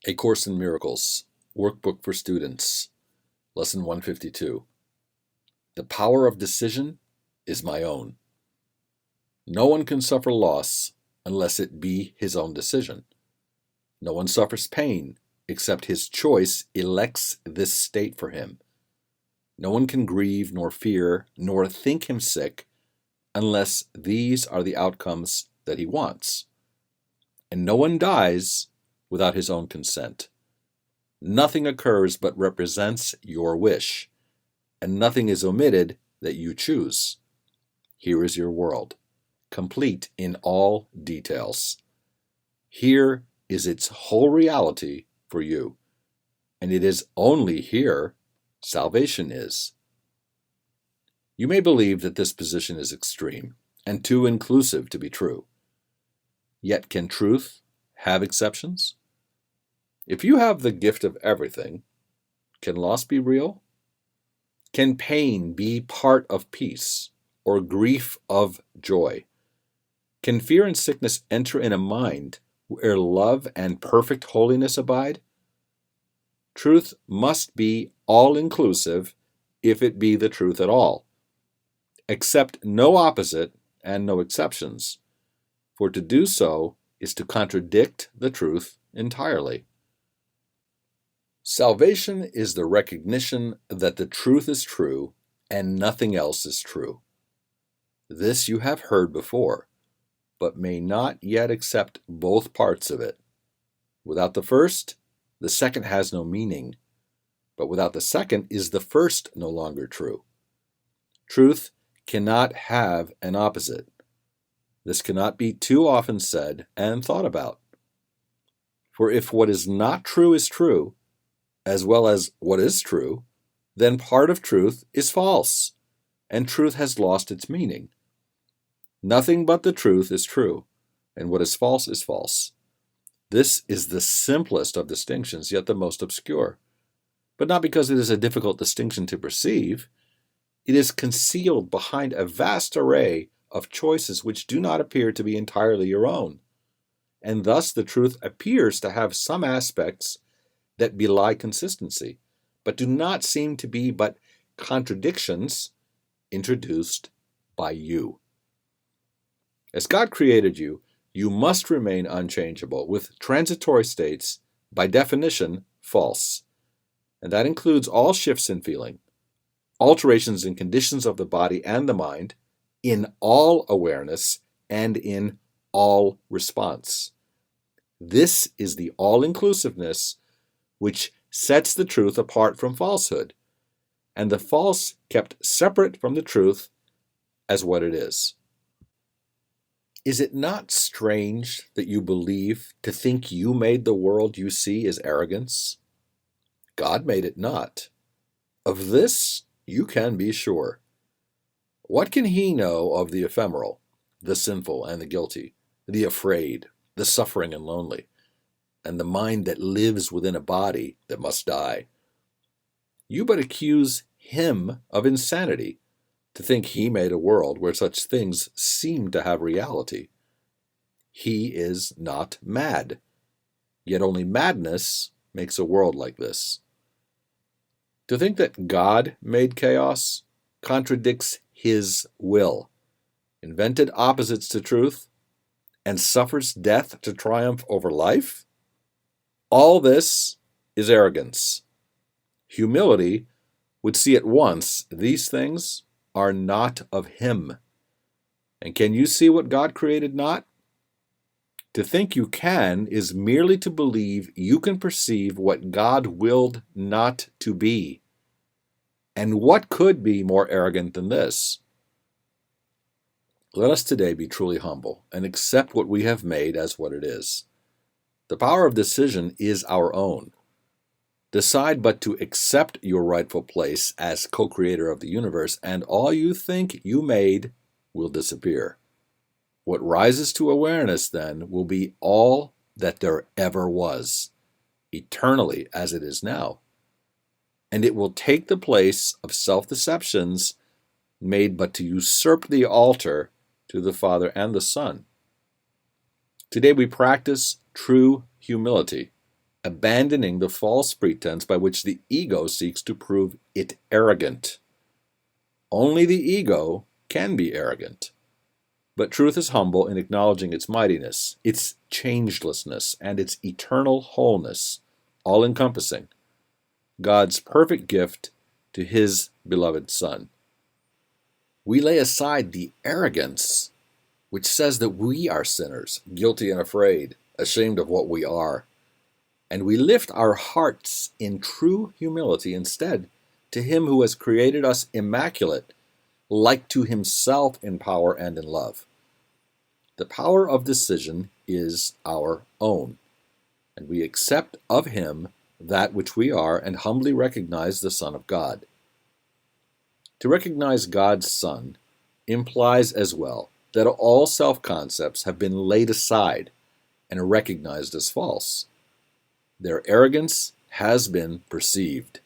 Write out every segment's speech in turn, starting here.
A Course in Miracles, Workbook for Students, Lesson 152. The power of decision is my own. No one can suffer loss unless it be his own decision. No one suffers pain except his choice elects this state for him. No one can grieve, nor fear, nor think him sick unless these are the outcomes that he wants. And no one dies without his own consent. Nothing occurs but represents your wish, and nothing is omitted that you choose. Here is your world, complete in all details. Here is its whole reality for you, and it is only here salvation is. You may believe that this position is extreme and too inclusive to be true. Yet can truth have exceptions? If you have the gift of everything, can loss be real? Can pain be part of peace, or grief of joy? Can fear and sickness enter in a mind where love and perfect holiness abide? Truth must be all-inclusive if it be the truth at all. Accept no opposite and no exceptions, for to do so is to contradict the truth entirely. Salvation is the recognition that the truth is true and nothing else is true. This you have heard before, but may not yet accept both parts of it. Without the first, the second has no meaning, but without the second is the first no longer true. Truth cannot have an opposite. This cannot be too often said and thought about. For if what is not true is true, as well as what is true, then part of truth is false, and truth has lost its meaning. Nothing but the truth is true, and what is false is false. This is the simplest of distinctions, yet the most obscure. But not because it is a difficult distinction to perceive. It is concealed behind a vast array of choices which do not appear to be entirely your own. And thus the truth appears to have some aspects that belie consistency, but do not seem to be but contradictions introduced by you. As God created you, you must remain unchangeable, with transitory states, by definition, false. And that includes all shifts in feeling, alterations in conditions of the body and the mind, in all awareness and in all response. This is the all-inclusiveness which sets the truth apart from falsehood, and the false kept separate from the truth as what it is. Is it not strange that you believe to think you made the world you see is arrogance? God made it not. Of this you can be sure. What can he know of the ephemeral, the sinful and the guilty, the afraid, the suffering and lonely, and the mind that lives within a body that must die? You but accuse him of insanity to think he made a world where such things seem to have reality. He is not mad, yet only madness makes a world like this. To think that God made chaos contradicts his will, invented opposites to truth, and suffers death to triumph over life? All this is arrogance. Humility would see at once these things are not of him. And can you see what God created not? To think you can is merely to believe you can perceive what God willed not to be. And what could be more arrogant than this? Let us today be truly humble and accept what we have made as what it is. The power of decision is our own. Decide but to accept your rightful place as co-creator of the universe, and all you think you made will disappear. What rises to awareness then will be all that there ever was, eternally as it is now. And it will take the place of self-deceptions made but to usurp the altar to the Father and the Son. Today we practice true humility, abandoning the false pretense by which the ego seeks to prove it arrogant. Only the ego can be arrogant. But truth is humble in acknowledging its mightiness, its changelessness, and its eternal wholeness, all-encompassing, God's perfect gift to His beloved Son. We lay aside the arrogance which says that we are sinners, guilty and afraid, ashamed of what we are, and we lift our hearts in true humility instead to Him who has created us immaculate, like to Himself in power and in love. The power of decision is our own, and we accept of Him that which we are and humbly recognize the Son of God. To recognize God's Son implies as well that all self-concepts have been laid aside and recognized as false. Their arrogance has been perceived,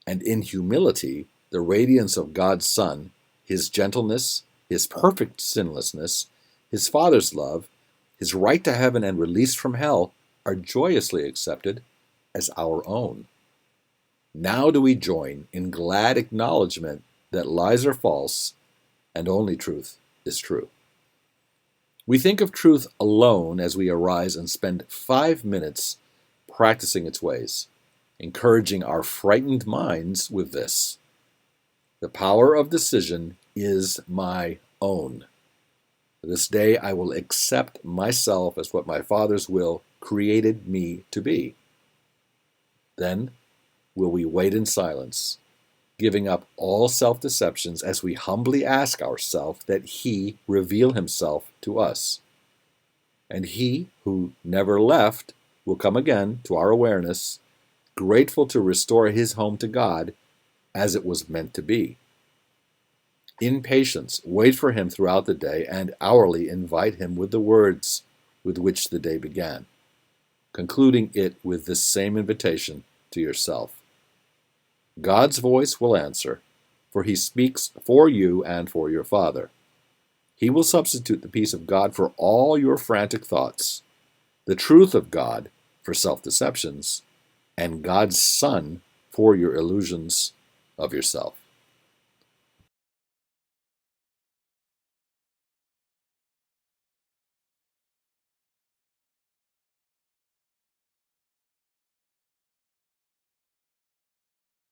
and in humility, the radiance of God's Son, His gentleness, His perfect sinlessness, His Father's love, His right to heaven and release from hell are joyously accepted as our own. Now do we join in glad acknowledgement that lies are false and only truth is true. We think of truth alone as we arise and spend 5 minutes practicing its ways, encouraging our frightened minds with this: the power of decision is my own. This day I will accept myself as what my Father's will created me to be. Then will we wait in silence, giving up all self-deceptions as we humbly ask ourselves that He reveal Himself to us. And He who never left will come again to our awareness, grateful to restore His home to God as it was meant to be. In patience, wait for Him throughout the day and hourly invite Him with the words with which the day began, concluding it with this same invitation to yourself. God's voice will answer, for He speaks for you and for your Father. He will substitute the peace of God for all your frantic thoughts, the truth of God for self-deceptions, and God's Son for your illusions of yourself.